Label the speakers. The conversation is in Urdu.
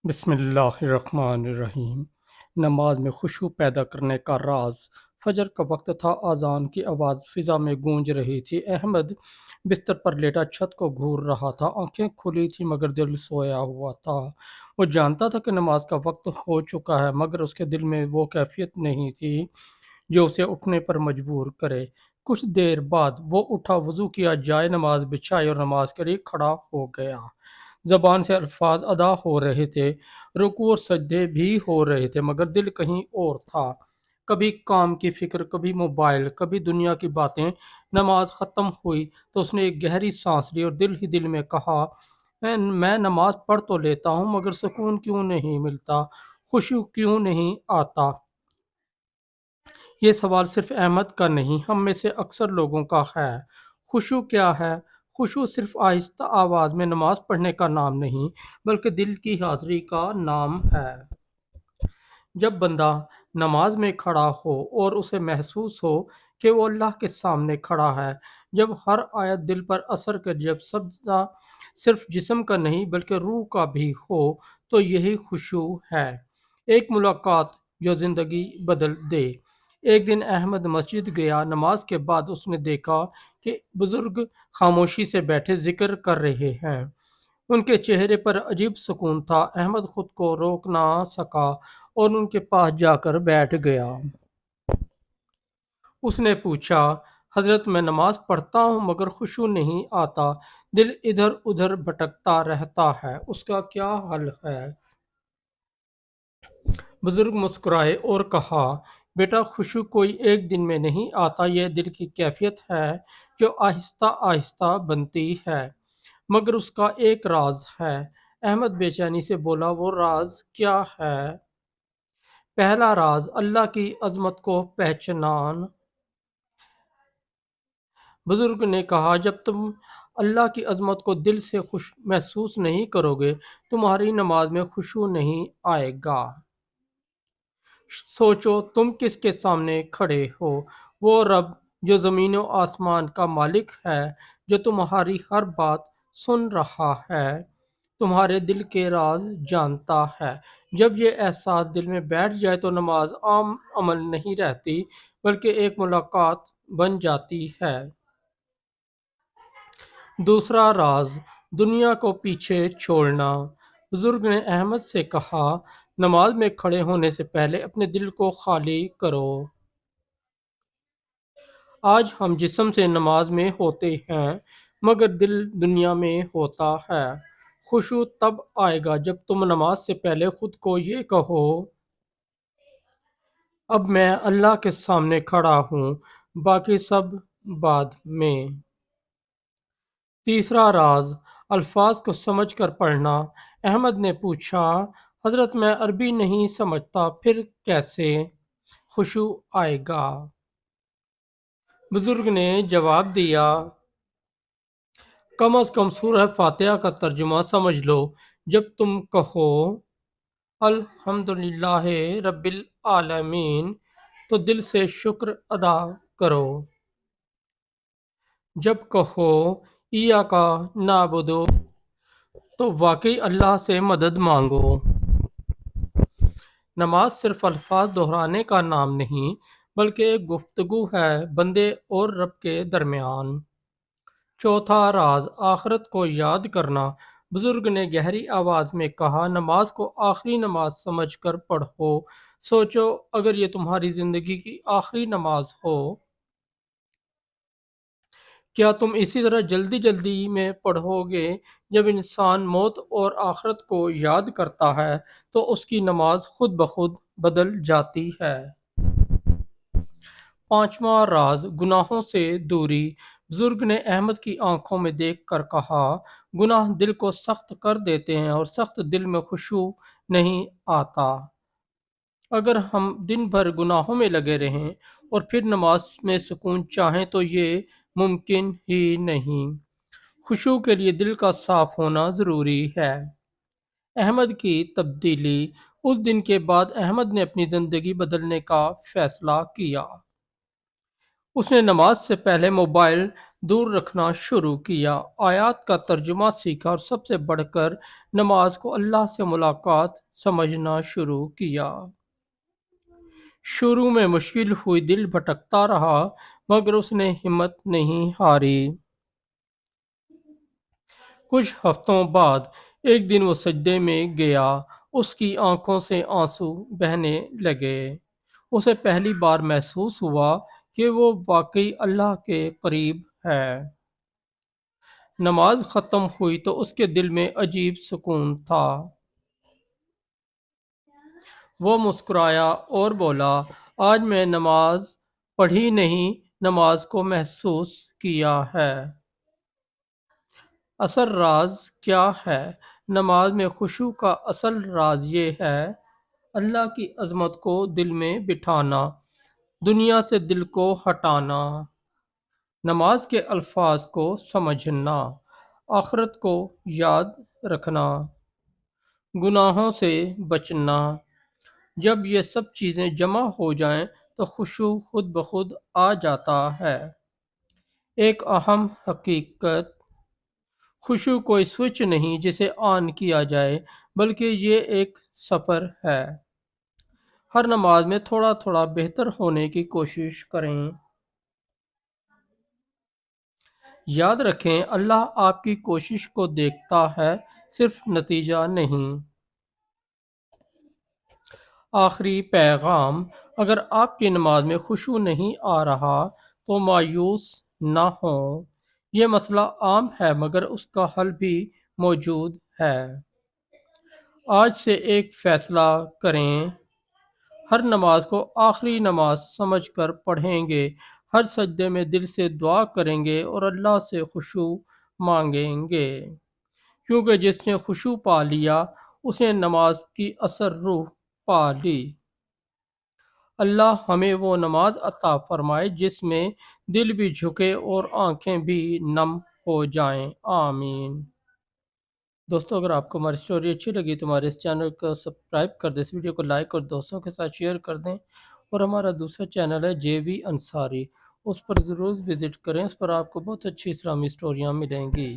Speaker 1: بسم اللہ الرحمن الرحیم۔ نماز میں خشوع پیدا کرنے کا راز۔ فجر کا وقت تھا، اذان کی آواز فضا میں گونج رہی تھی۔ احمد بستر پر لیٹا چھت کو گھور رہا تھا، آنکھیں کھلی تھیں مگر دل سویا ہوا تھا۔ وہ جانتا تھا کہ نماز کا وقت ہو چکا ہے، مگر اس کے دل میں وہ کیفیت نہیں تھی جو اسے اٹھنے پر مجبور کرے۔ کچھ دیر بعد وہ اٹھا، وضو کیا، جائے نماز بچھائی اور نماز کے لیے کھڑا ہو گیا۔ زبان سے الفاظ ادا ہو رہے تھے، رکوع اور سجدے بھی ہو رہے تھے، مگر دل کہیں اور تھا۔ کبھی کام کی فکر، کبھی موبائل، کبھی دنیا کی باتیں۔ نماز ختم ہوئی تو اس نے ایک گہری سانس لی اور دل ہی دل میں کہا، میں نماز پڑھ تو لیتا ہوں مگر سکون کیوں نہیں ملتا، خشوع کیوں نہیں آتا۔ یہ سوال صرف احمد کا نہیں، ہم میں سے اکثر لوگوں کا ہے۔ خشوع کیا ہے؟ خشوع صرف آہستہ آواز میں نماز پڑھنے کا نام نہیں، بلکہ دل کی حاضری کا نام ہے۔ جب بندہ نماز میں کھڑا ہو اور اسے محسوس ہو کہ وہ اللہ کے سامنے کھڑا ہے، جب ہر آیت دل پر اثر کر، جب سجدہ صرف جسم کا نہیں بلکہ روح کا بھی ہو، تو یہی خشوع ہے۔ ایک ملاقات جو زندگی بدل دے۔ ایک دن احمد مسجد گیا۔ نماز کے بعد اس نے دیکھا کہ بزرگ خاموشی سے بیٹھے ذکر کر رہے ہیں۔ ان کے چہرے پر عجیب سکون تھا۔ احمد خود کو روک نہ سکا اور ان کے پاس جا کر بیٹھ گیا۔ اس نے پوچھا، حضرت میں نماز پڑھتا ہوں مگر خشوع نہیں آتا، دل ادھر ادھر بھٹکتا رہتا ہے، اس کا کیا حل ہے؟ بزرگ مسکرائے اور کہا، بیٹا خشوع کوئی ایک دن میں نہیں آتا، یہ دل کی کیفیت ہے جو آہستہ آہستہ بنتی ہے، مگر اس کا ایک راز ہے۔ احمد بے چینی سے بولا، وہ راز کیا ہے؟ پہلا راز، اللہ کی عظمت کو پہچان۔ بزرگ نے کہا، جب تم اللہ کی عظمت کو دل سے محسوس نہیں کرو گے، تمہاری نماز میں خشوع نہیں آئے گا۔ سوچو تم کس کے سامنے کھڑے ہو، وہ رب جو زمین و آسمان کا مالک ہے، جو تمہاری ہر بات سن رہا ہے، تمہارے دل کے راز جانتا ہے۔ جب یہ احساس دل میں بیٹھ جائے تو نماز عام عمل نہیں رہتی بلکہ ایک ملاقات بن جاتی ہے۔ دوسرا راز، دنیا کو پیچھے چھوڑنا۔ بزرگ نے احمد سے کہا، نماز میں کھڑے ہونے سے پہلے اپنے دل کو خالی کرو۔ آج ہم جسم سے نماز میں ہوتے ہیں مگر دل دنیا میں ہوتا ہے۔ خشوع تب آئے گا جب تم نماز سے پہلے خود کو یہ کہو، اب میں اللہ کے سامنے کھڑا ہوں، باقی سب بعد میں۔ تیسرا راز، الفاظ کو سمجھ کر پڑھنا۔ احمد نے پوچھا، حضرت میں عربی نہیں سمجھتا، پھر کیسے خشوع آئے گا؟ بزرگ نے جواب دیا، کم از کم سورہ فاتحہ کا ترجمہ سمجھ لو۔ جب تم کہو الحمدللہ رب العالمین تو دل سے شکر ادا کرو۔ جب کہو ایاک نعبد تو واقعی اللہ سے مدد مانگو۔ نماز صرف الفاظ دہرانے کا نام نہیں بلکہ ایک گفتگو ہے بندے اور رب کے درمیان۔ چوتھا راز، آخرت کو یاد کرنا۔ بزرگ نے گہری آواز میں کہا، نماز کو آخری نماز سمجھ کر پڑھو۔ سوچو اگر یہ تمہاری زندگی کی آخری نماز ہو، کیا تم اسی طرح جلدی جلدی میں پڑھو گے؟ جب انسان موت اور آخرت کو یاد کرتا ہے تو اس کی نماز خود بخود بدل جاتی ہے۔ پانچواں راز، گناہوں سے دوری۔ بزرگ نے احمد کی آنکھوں میں دیکھ کر کہا، گناہ دل کو سخت کر دیتے ہیں اور سخت دل میں خشوع نہیں آتا۔ اگر ہم دن بھر گناہوں میں لگے رہیں اور پھر نماز میں سکون چاہیں تو یہ ممکن ہی نہیں۔ خشوع کے لیے دل کا صاف ہونا ضروری ہے۔ احمد کی تبدیلی۔ اس دن کے بعد احمد نے اپنی زندگی بدلنے کا فیصلہ کیا۔ اس نے نماز سے پہلے موبائل دور رکھنا شروع کیا، آیات کا ترجمہ سیکھا اور سب سے بڑھ کر نماز کو اللہ سے ملاقات سمجھنا شروع کیا۔ شروع میں مشکل ہوئی، دل بھٹکتا رہا، مگر اس نے ہمت نہیں ہاری۔ کچھ ہفتوں بعد ایک دن وہ سجدے میں گیا، اس کی آنکھوں سے آنسو بہنے لگے۔ اسے پہلی بار محسوس ہوا کہ وہ واقعی اللہ کے قریب ہے۔ نماز ختم ہوئی تو اس کے دل میں عجیب سکون تھا۔ وہ مسکرایا اور بولا، آج میں نماز پڑھی نہیں، نماز کو محسوس کیا ہے۔ اصل راز کیا ہے؟ نماز میں خشوع کا اصل راز یہ ہے، اللہ کی عظمت کو دل میں بٹھانا، دنیا سے دل کو ہٹانا، نماز کے الفاظ کو سمجھنا، آخرت کو یاد رکھنا، گناہوں سے بچنا۔ جب یہ سب چیزیں جمع ہو جائیں تو خشوع خود بخود آ جاتا ہے۔ ایک اہم حقیقت، خشوع کوئی سوئچ نہیں جسے آن کیا جائے، بلکہ یہ ایک سفر ہے۔ ہر نماز میں تھوڑا تھوڑا بہتر ہونے کی کوشش کریں۔ یاد رکھیں، اللہ آپ کی کوشش کو دیکھتا ہے، صرف نتیجہ نہیں۔ آخری پیغام، اگر آپ کی نماز میں خشوع نہیں آ رہا تو مایوس نہ ہوں۔ یہ مسئلہ عام ہے، مگر اس کا حل بھی موجود ہے۔ آج سے ایک فیصلہ کریں، ہر نماز کو آخری نماز سمجھ کر پڑھیں گے، ہر سجدے میں دل سے دعا کریں گے اور اللہ سے خشوع مانگیں گے، کیونکہ جس نے خشوع پا لیا اسے نماز کی اصل روح پا لی۔ اللہ ہمیں وہ نماز عطا فرمائے جس میں دل بھی جھکے اور آنکھیں بھی نم ہو جائیں، آمین۔ دوستو، اگر آپ کو ہماری اسٹوری اچھی لگی تو ہمارے اس چینل کو سبسکرائب کر دیں، اس ویڈیو کو لائک اور دوستوں کے ساتھ شیئر کر دیں، اور ہمارا دوسرا چینل ہے جے وی انصاری، اس پر ضرور وزٹ کریں، اس پر آپ کو بہت اچھی اسلامی اسٹوریاں ملیں گی۔